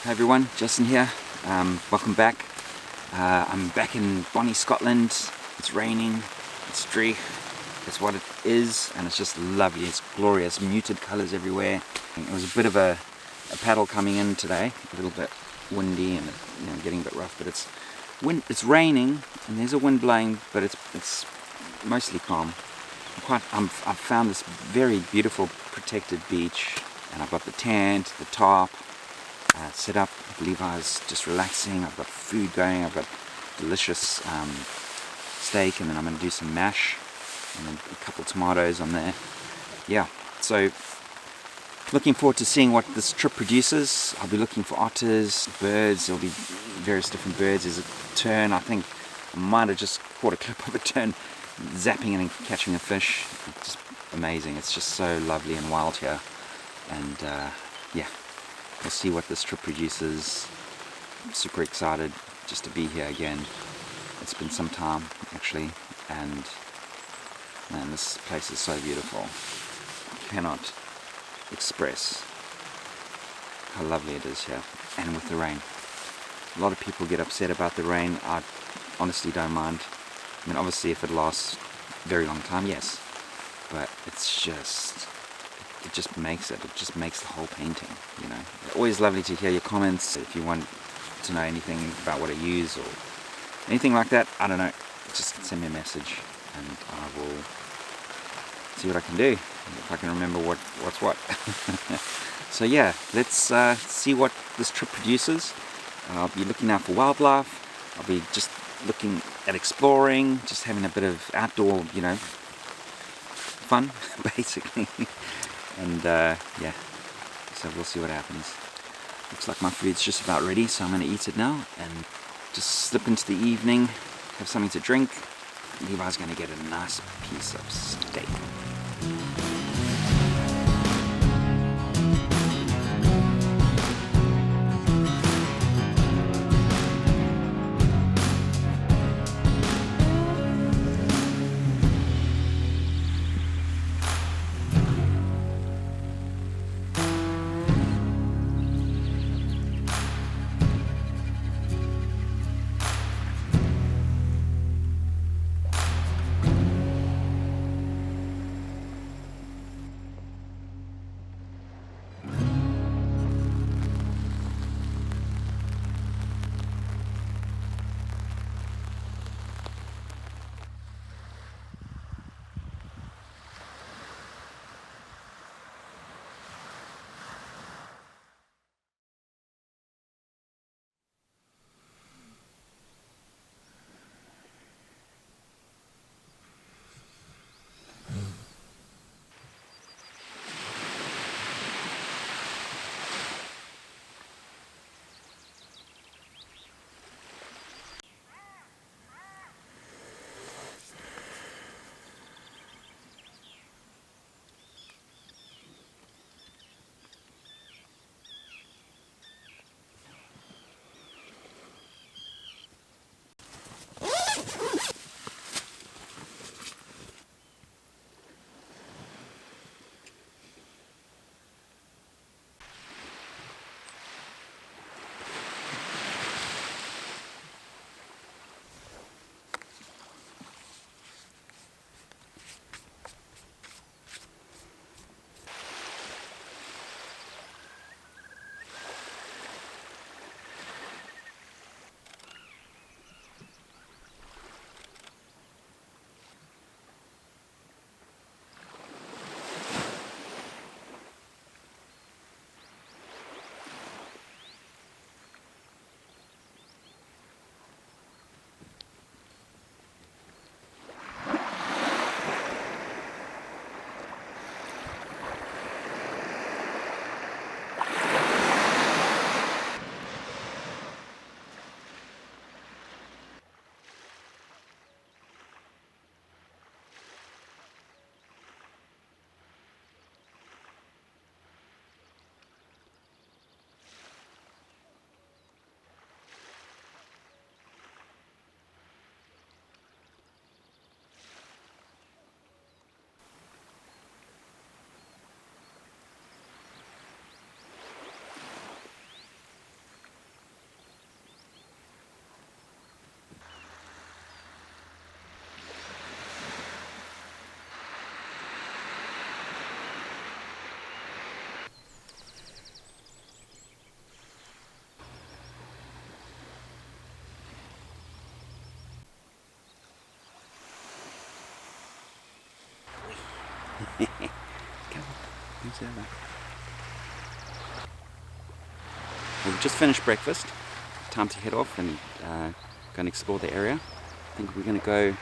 Hi everyone, Justin here. Welcome back. I'm back in Bonnie, Scotland. It's raining, it's dreich, it's what it is, and it's just lovely. It's glorious, muted colours everywhere. It was a bit of a paddle coming in today, a little bit windy and getting a bit rough, but it's raining and there's a wind blowing, but it's mostly calm. I've found this very beautiful protected beach, and I've got the tent, the tarp set up. Levi's just relaxing. I've got food going. I've got delicious steak, and then I'm going to do some mash and then a couple tomatoes on there. Yeah, so looking forward to seeing what this trip produces. I'll be looking for otters, birds. There'll be various different birds. There's a tern. I think I might have just caught a clip of a tern zapping and catching a fish. It's just amazing. It's just so lovely and wild here, and yeah, we'll see what this trip produces. I'm super excited just to be here again. It's been some time actually, and man, this place is so beautiful. I cannot express how lovely it is here, and with the rain. A lot of people get upset about the rain. I honestly don't mind. I mean, obviously if it lasts a very long time, yes, but it's just, it just makes the whole painting, you know. Always lovely to hear your comments. If you want to know anything about what I use or anything like that, I don't know, just send me a message and I will see what I can do, if I can remember what's what. So yeah, let's see what this trip produces. I'll be looking out for wildlife. I'll be just looking at exploring, just having a bit of outdoor, fun, basically. And yeah, so we'll see what happens. Looks like my food's just about ready, so I'm going to eat it now and just slip into the evening, have something to drink. Levi's going to get a nice piece of steak. Come on, who's over? We've just finished breakfast. Time to head off and go and explore the area. I think we're going to go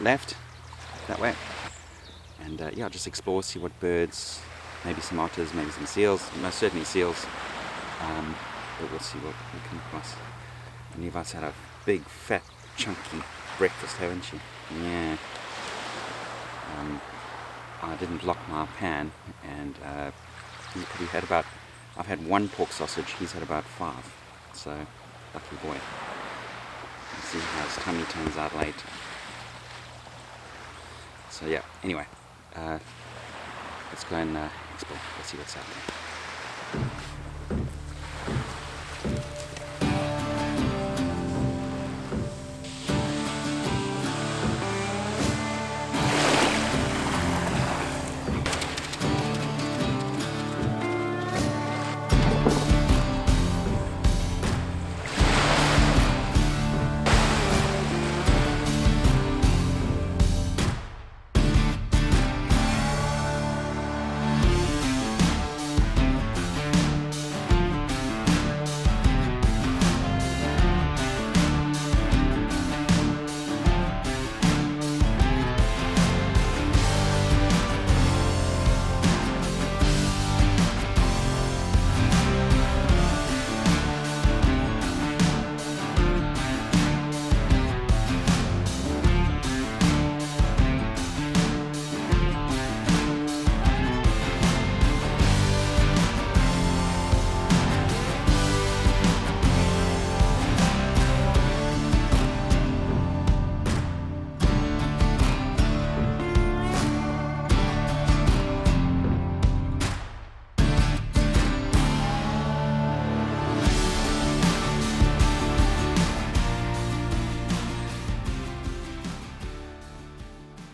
left, that way. And yeah, just explore, see what birds, maybe some otters, maybe some seals, most certainly seals. But we'll see what we come across. And Levi's had a big, fat, chunky breakfast, haven't you? Yeah. I didn't lock my pan, and he probably had about, I've had one pork sausage, he's had about 5. So, lucky boy. We'll see how his tummy turns out later. So yeah, anyway, let's go and explore. Let's see what's out there.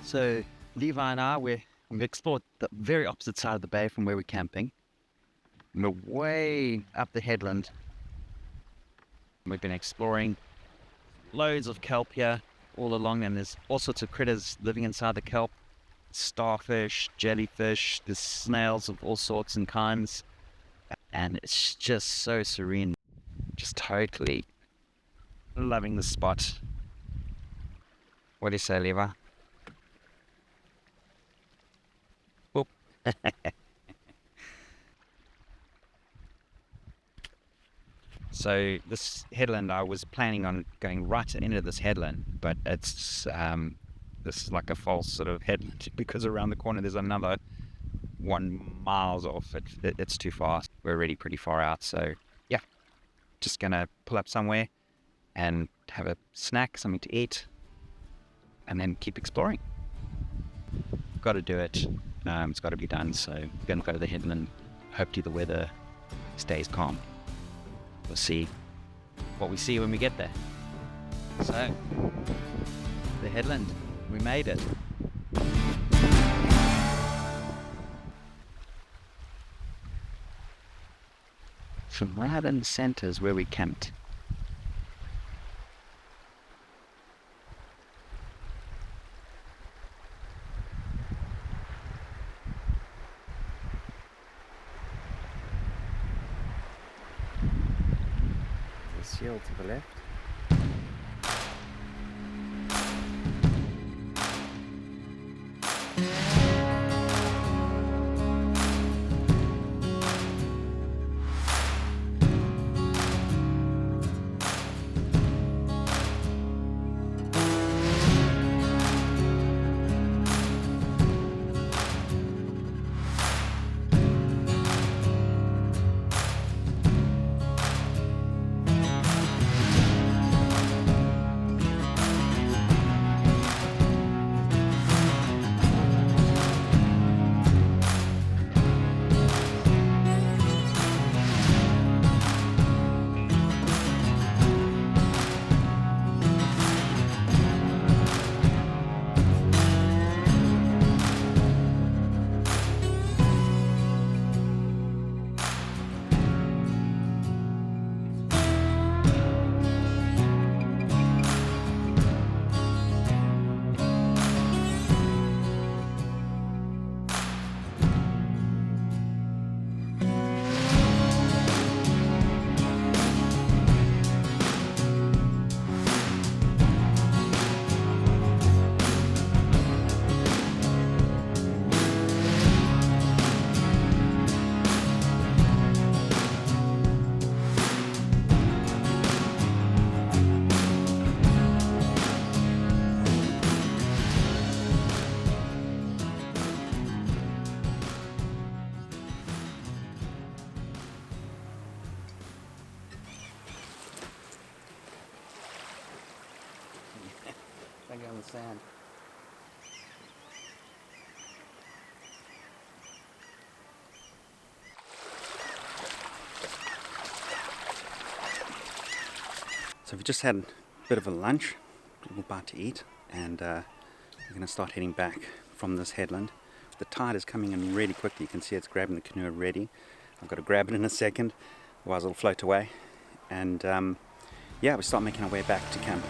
So Levi and I, we've explored the very opposite side of the bay from where we're camping. And we're way up the headland. We've been exploring loads of kelp here all along, and there's all sorts of critters living inside the kelp. Starfish, jellyfish, there's snails of all sorts and kinds. And it's just so serene. Just totally loving the spot. What do you say, Levi? Whoop. So this headland, I was planning on going right into this headland, but it's this is like a false sort of headland because around the corner there's another 1 mile off. It's too far. We're already pretty far out, so yeah, just gonna pull up somewhere and have a snack, something to eat, and then keep exploring. Got to do it. It's got to be done. So we're gonna go to the headland. Hopefully the weather stays calm. We'll see what we see when we get there. So, the headland, we made it. From right in the center is where we camped. Seal to the left. on the sand. So we've just had a bit of a lunch, a little bite to eat, and we're going to start heading back from this headland. The tide is coming in really quickly. You can see it's grabbing the canoe already. I've got to grab it in a second, otherwise it'll float away. And yeah, we start making our way back to camp.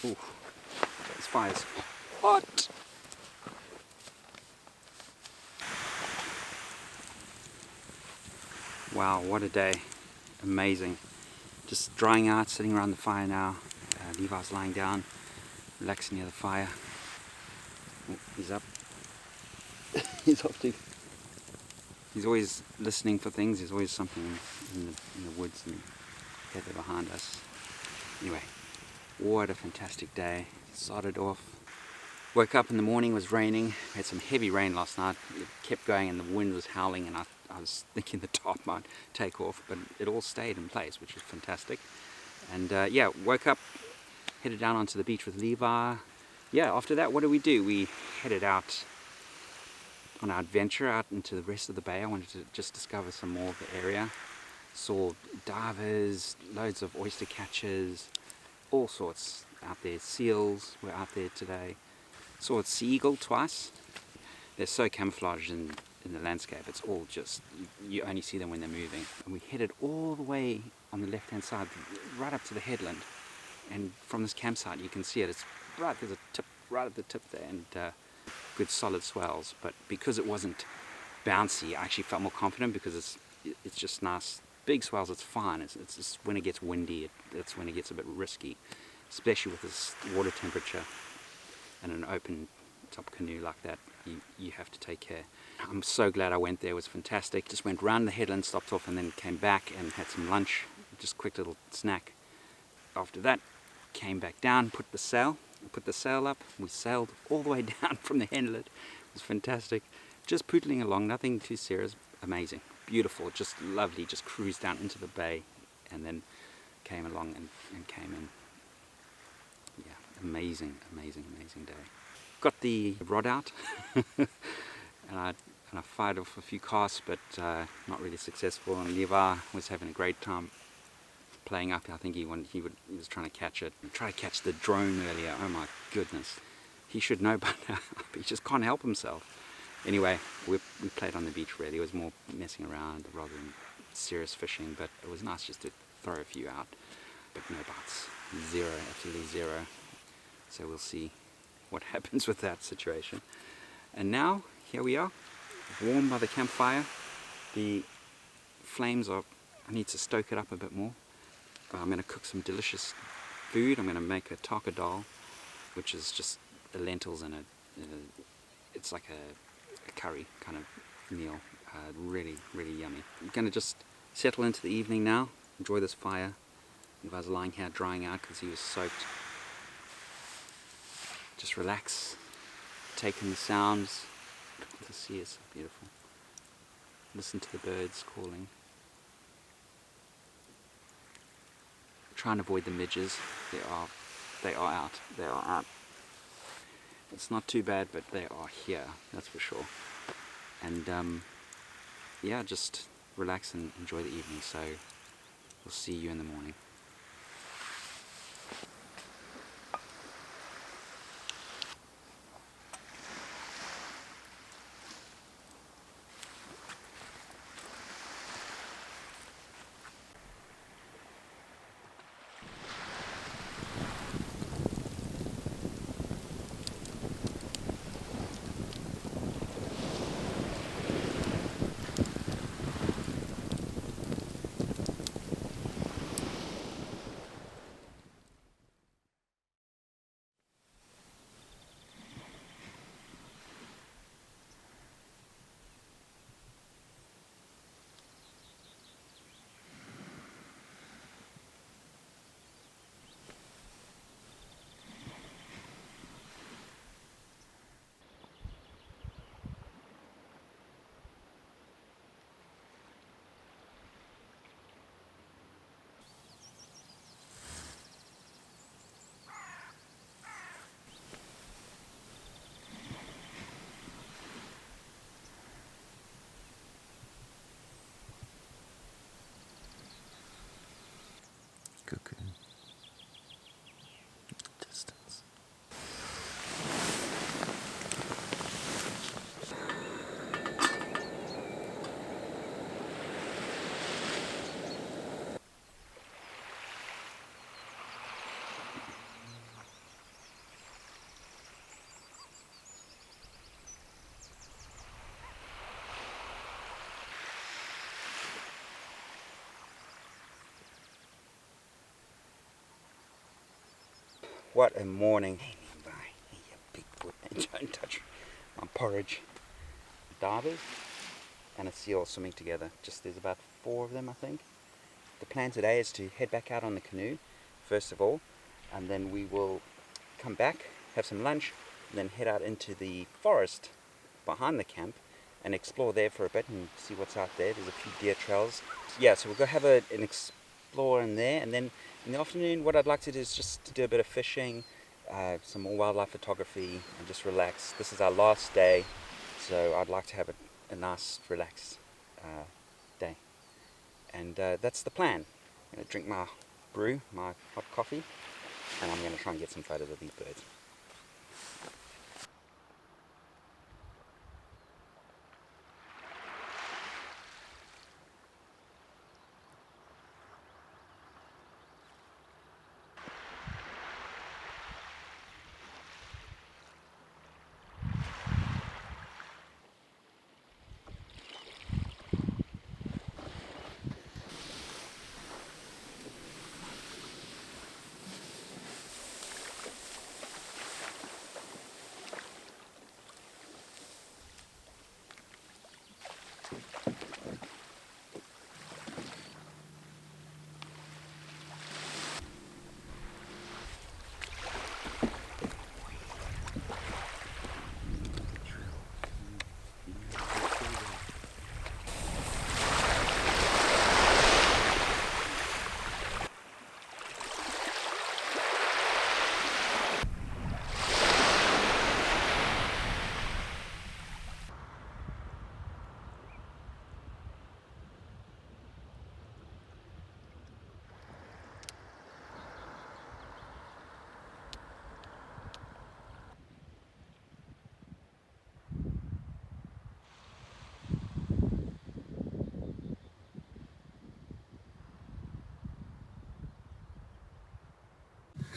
Ooh, this fire's hot! Wow, what a day. Amazing. Just drying out, sitting around the fire now. Levi's lying down, relaxing near the fire. Oh, he's up. He's off too. He's always listening for things. There's always something in the woods and heather behind us. Anyway, what a fantastic day. Started off. Woke up in the morning, was raining. We had some heavy rain last night. It kept going and the wind was howling, and I was thinking the top might take off, but it all stayed in place, which was fantastic. And yeah, woke up, headed down onto the beach with Levi. Yeah, after that, what did we do? We headed out on our adventure out into the rest of the bay. I wanted to just discover some more of the area. Saw divers, loads of oyster catchers, all sorts out there. Seals were out there today. Saw a sea eagle twice. They're so camouflaged in the landscape. It's all just, you only see them when they're moving. And we headed all the way on the left hand side, right up to the headland. And from this campsite you can see it. It's right, there's a tip right at the tip there, and good solid swells. But because it wasn't bouncy, I actually felt more confident because it's just nice. Big swells, it's fine. It's just when it gets windy, that's when it gets a bit risky, especially with this water temperature and an open top canoe like that. You have to take care. I'm so glad I went there. It was fantastic. Just went round the headland, stopped off, and then came back and had some lunch, just quick little snack. After that, came back down, put the sail up. We sailed all the way down from the headland. It was fantastic. Just pootling along, nothing too serious. Amazing, beautiful, just lovely. Just cruised down into the bay and then came along and came in. Yeah, amazing, amazing, amazing day. Got the rod out and I fired off a few casts, but not really successful. And Levi was having a great time playing up. I think he was trying to catch it. Try to catch the drone earlier. Oh my goodness. He should know by now, but he just can't help himself. Anyway, we played on the beach really. It was more messing around rather than serious fishing, but it was nice just to throw a few out. But no bites. Zero, absolutely zero. So we'll see what happens with that situation. And now, here we are, warm by the campfire. The flames are, I need to stoke it up a bit more. I'm going to cook some delicious food. I'm going to make a taka dal, which is just the lentils in it. It's like a curry kind of meal. Really, really yummy. I'm going to just settle into the evening now, enjoy this fire. Levi's lying here drying out because he was soaked. Just relax, take in the sounds. The sea is so beautiful. Listen to the birds calling. Try and avoid the midges. They are out. It's not too bad, but they are here, that's for sure. And yeah, just relax and enjoy the evening. So we'll see you in the morning. Cuckoo. Distance. What a morning. Hey, Levi. Hey, you big foot. Don't touch my porridge. Divers and a seal swimming together. There's about 4 of them, I think. The plan today is to head back out on the canoe, first of all, and then we will come back, have some lunch, and then head out into the forest behind the camp and explore there for a bit and see what's out there. There's a few deer trails. Yeah, so we'll go have an explore in there, and then in the afternoon what I'd like to do is just to do a bit of fishing, some more wildlife photography, and just relax. This is our last day, so I'd like to have a nice relaxed day. And that's the plan. I'm going to drink my brew, my hot coffee, and I'm going to try and get some photos of these birds.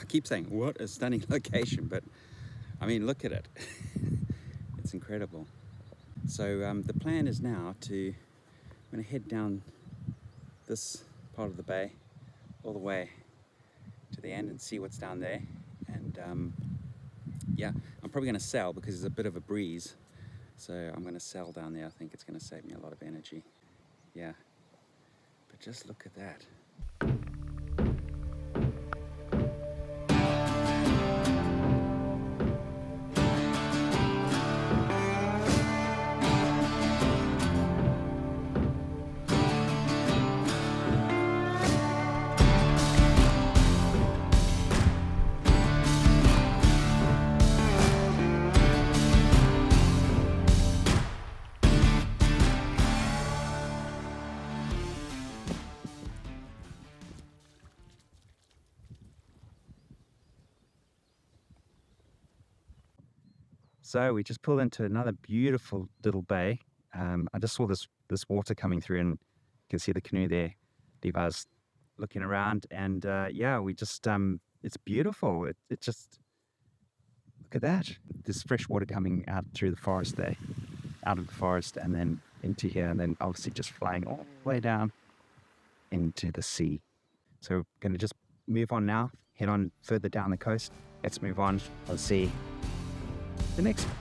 I keep saying, what a stunning location, but I mean, look at it. It's incredible. So the plan is now I'm going to head down this part of the bay all the way to the end and see what's down there. And yeah, I'm probably going to sail because there's a bit of a breeze. So I'm going to sail down there. I think it's going to save me a lot of energy. Yeah, but just look at that. So we just pulled into another beautiful little bay. I just saw this water coming through, and you can see the canoe there. Levi's looking around, and yeah, we just it's beautiful. It just, look at that. There's fresh water coming out through the forest there, out of the forest, and then into here, and then obviously just flying all the way down into the sea. So we're going to just move on now, head on further down the coast. Let's move on. Let's see the next one.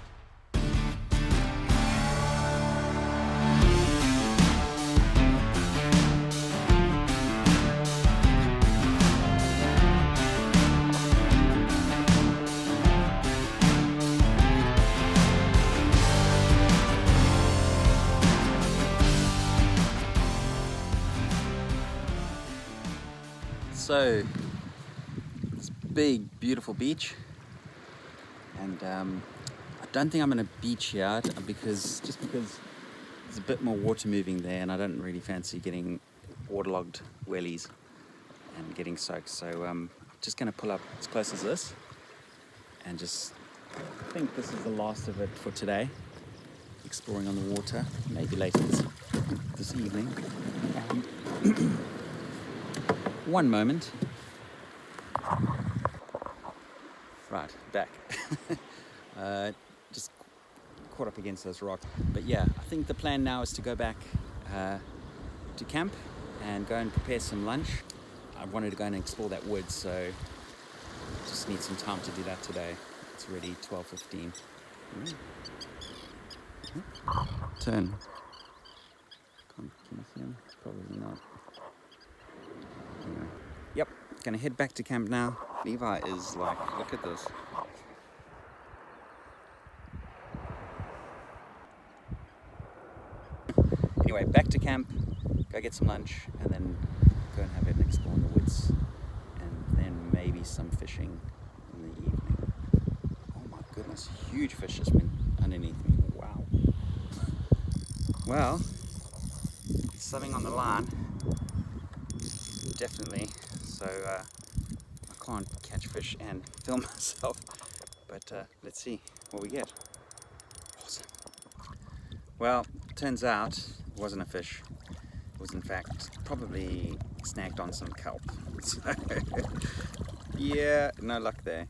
So, this big, beautiful beach, and I don't think I'm going to beach here because there's a bit more water moving there, and I don't really fancy getting waterlogged wellies and getting soaked. So I'm just going to pull up as close as this, and just I think this is the last of it for today. Exploring on the water, maybe later this evening. One moment. Right, back. Just caught up against those rocks. But yeah, I think the plan now is to go back to camp and go and prepare some lunch. I wanted to go and explore that woods, so just need some time to do that today. It's already 12:15. Turn. Can you see him? Probably not. Anyway. Yep, gonna head back to camp now. Levi is like, look at this. Anyway, back to camp, go get some lunch, and then go and have an explore in the woods, and then maybe some fishing in the evening. Oh my goodness, huge fish just went underneath me. Wow. Well, something on the line, definitely. So I can't catch fish and film myself, but let's see what we get. Awesome. Well, turns out it wasn't a fish. It was in fact probably snagged on some kelp. So yeah, no luck there.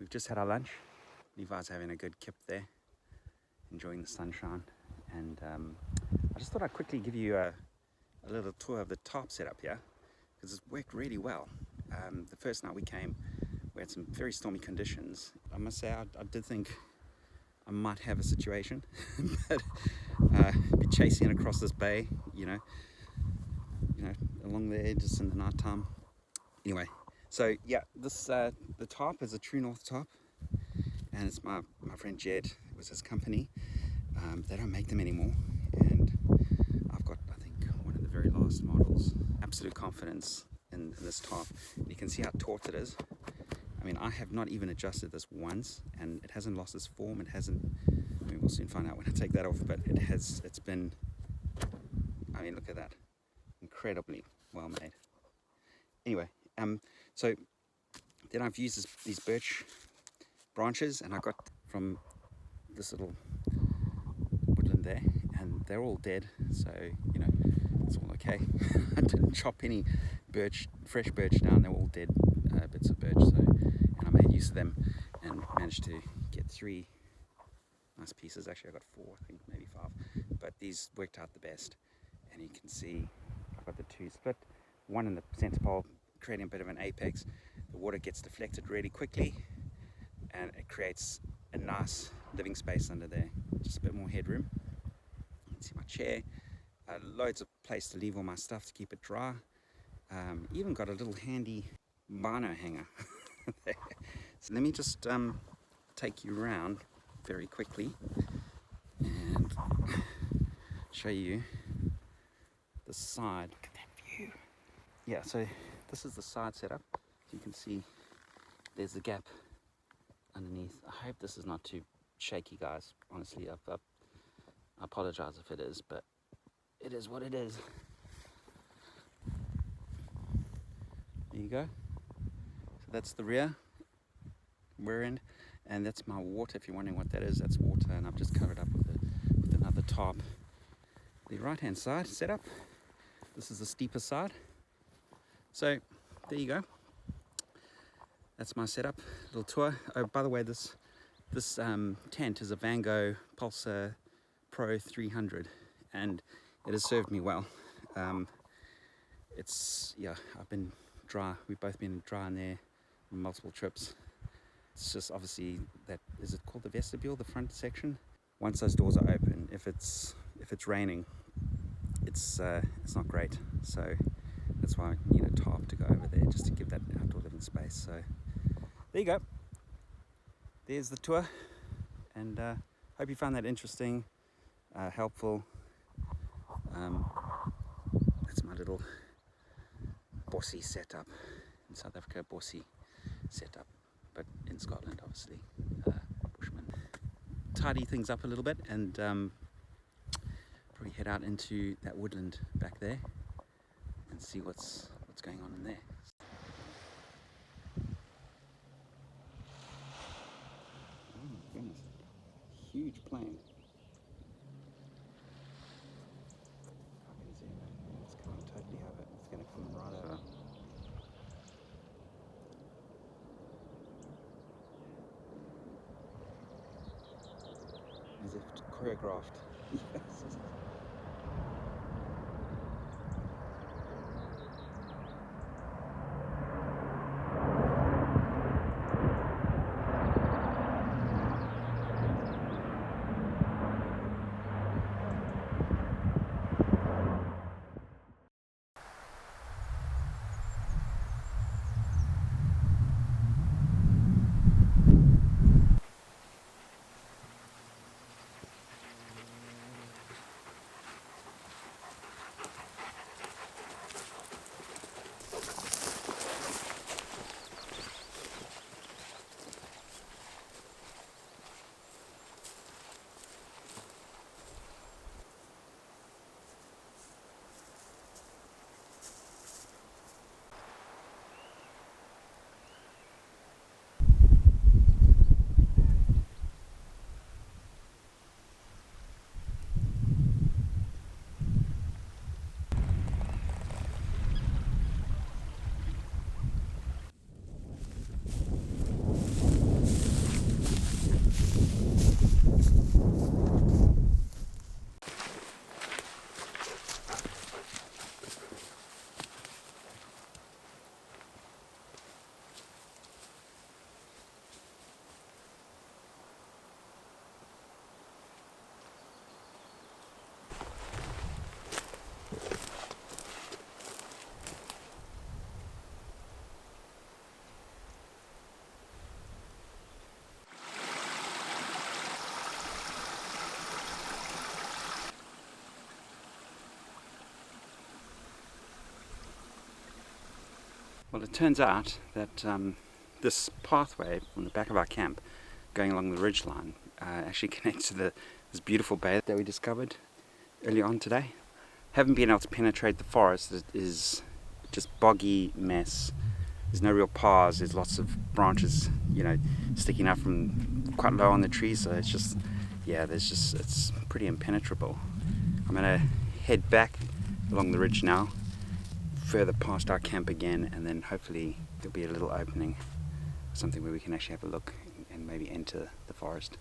we've just had our lunch. Levi's having a good kip there, enjoying the sunshine. And I just thought I'd quickly give you a little tour of the tarp setup here, because it's worked really well. The first night we came, we had some very stormy conditions. I must say, I did think I might have a situation, but be chasing it across this bay, you know, along the edges in the night time. Anyway, so yeah, this the tarp is a True North tarp, and it's my friend Jed. It was his company. They don't make them anymore, and I've got, I think, one of the very last models. Absolute confidence in this tarp. You can see how taut it is. I mean, I have not even adjusted this once, and it hasn't lost its form. It hasn't, I mean, we'll soon find out when I take that off, but it's been, I mean, look at that. Incredibly well made. Anyway, so then I've used these birch branches, and I got from this little woodland there, and they're all dead, so, you know, it's all okay. I didn't chop any fresh birch down. They're all dead bits of birch, so, and I made use of them and managed to get 3 nice pieces. Actually, I got 4, I think, maybe 5, but these worked out the best. And you can see I've got the 2 split, one in the center pole, creating a bit of an apex. The water gets deflected really quickly, and it creates a nice living space under there, just a bit more headroom. You can see my chair, loads of place to leave all my stuff to keep it dry. Even got a little handy bino hanger there. So let me just take you around very quickly and show you the side. Look at that view. Yeah, so this is the side setup. So you can see there's the gap underneath. I hope this is not too shaky, guys. Honestly, I apologize if it is, but it is what it is. There you go. So that's the rear end, and that's my water. If you're wondering what that is, that's water, and I've just covered up with another tarp. The right hand side setup. This is the steeper side. So there you go. That's my setup. Little tour. Oh, by the way, this tent is a Vango Pulsar Pro 300, and it has served me well. I've been dry. We've both been dry in there on multiple trips. It's just obviously that, is it called the vestibule, the front section? Once those doors are open, if it's raining, it's not great. So that's why I need a tarp to go over there, just to give that outdoor living space. So there you go. There's the tour, and hope you found that interesting, helpful. That's my little bossy setup in South Africa, bossy setup, but in Scotland, obviously, bushman. Tidy things up a little bit, and probably head out into that woodland back there and see what's going on in there. Oh my goodness, huge plane. I can see that. It's coming totally over. It's going to come right over. As if choreographed. Yes. Well, it turns out that this pathway from the back of our camp going along the ridgeline actually connects to this beautiful bay that we discovered early on today. Haven't been able to penetrate the forest. It is just boggy mess. There's no real paths. There's lots of branches, you know, sticking out from quite low on the trees. So it's just, yeah, it's pretty impenetrable. I'm gonna head back along the ridge now, further past our camp again, and then hopefully there'll be a little opening, something where we can actually have a look and maybe enter the forest.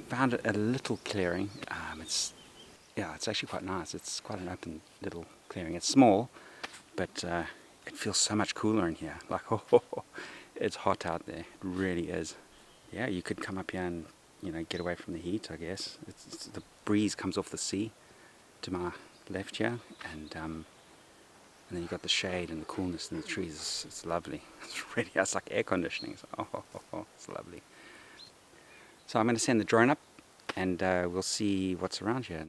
Found it at a little clearing. It's actually quite nice. It's quite an open little clearing. It's small, but it feels so much cooler in here. Like, it's hot out there. It really is. Yeah, you could come up here and, you know, get away from the heat, I guess. The breeze comes off the sea to my left here, and then you've got the shade and the coolness in the trees. It's lovely. It's like air conditioning. It's lovely. So I'm going to send the drone up, and we'll see what's around here.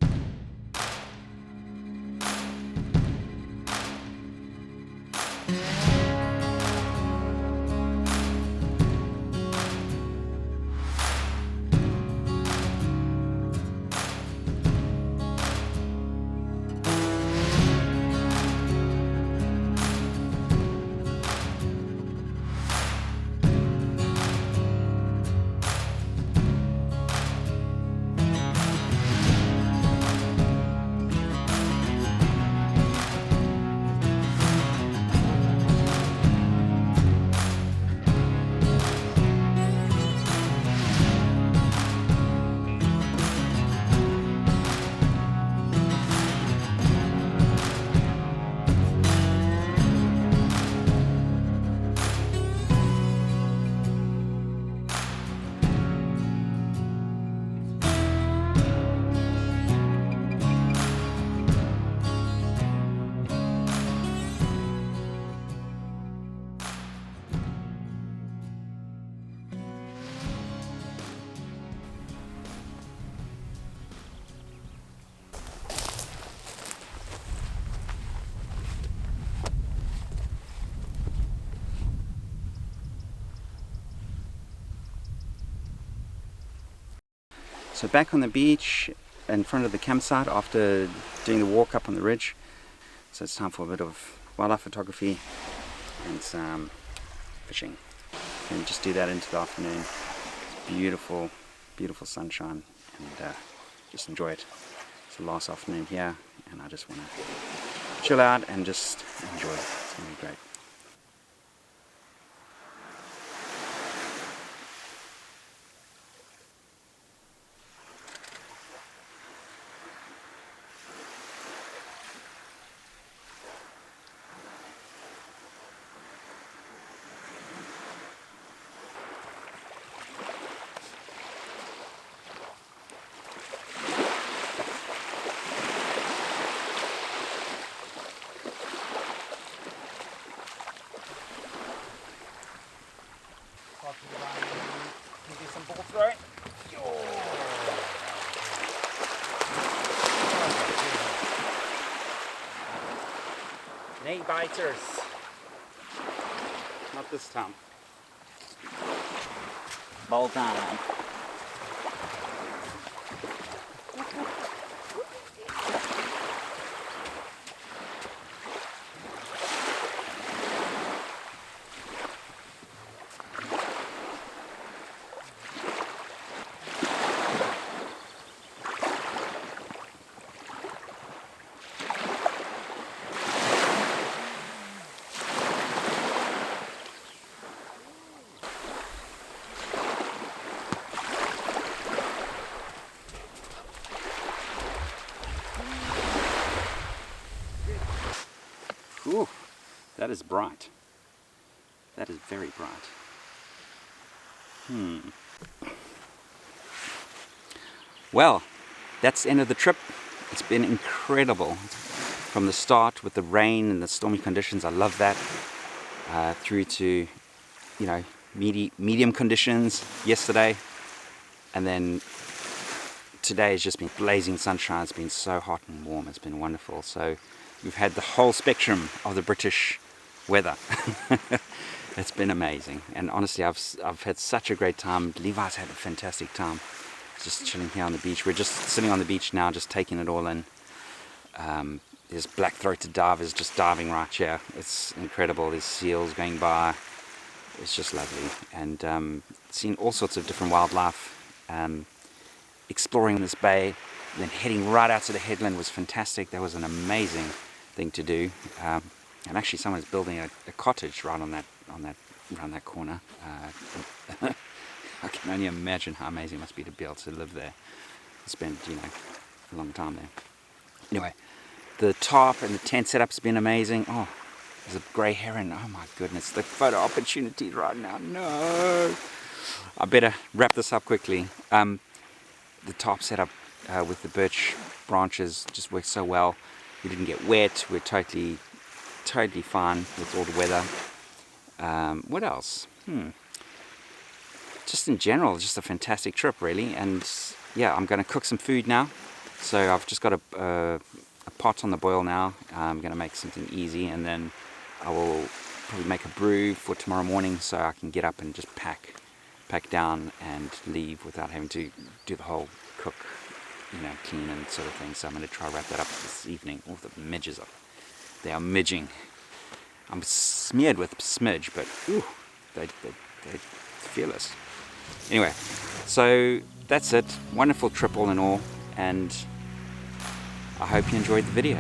So back on the beach in front of the campsite after doing the walk up on the ridge. So it's time for a bit of wildlife photography and some fishing. And just do that into the afternoon. It's beautiful, beautiful sunshine, and just enjoy it. It's the last afternoon here, and I just want to chill out and just enjoy it. It's going to be great. Do some ball throw. Knee biters. Not this time. Ball time. Ooh, that is bright. That is very bright. Well, that's the end of the trip. It's been incredible from the start with the rain and the stormy conditions. I love that. Through to, you know, medium conditions yesterday, and then today has just been blazing sunshine. It's been so hot and warm. It's been wonderful. So we've had the whole spectrum of the British weather. It's been amazing, and honestly I've had such a great time. Levi's had a fantastic time just chilling here on the beach. We're just sitting on the beach now, just taking it all in. There's black-throated divers just diving right here. It's incredible. There's seals going by. It's just lovely, and seeing all sorts of different wildlife. Exploring this bay, then heading right out to the headland was fantastic. That was an amazing thing to do. And actually, someone's building a cottage right on that around that corner. I can only imagine how amazing it must be to be able to live there, spend a long time there. Anyway, the top and the tent setup's been amazing. Oh, there's a grey heron. Oh my goodness, the photo opportunities right now. No, I better wrap this up quickly. The top setup with the birch branches just works so well. We didn't get wet. We're totally fine with all the weather. What else? Just in general, just a fantastic trip, really. And yeah, I'm going to cook some food now. So I've just got a pot on the boil now. I'm going to make something easy, and then I will probably make a brew for tomorrow morning, so I can get up and just pack down and leave without having to do the whole cook, clean and sort of thing. So I'm going to try to wrap that up this evening. All the midges they are midging. I'm smeared with smidge, but ooh, they're fearless. Anyway, so that's it. Wonderful trip all in all, and I hope you enjoyed the video.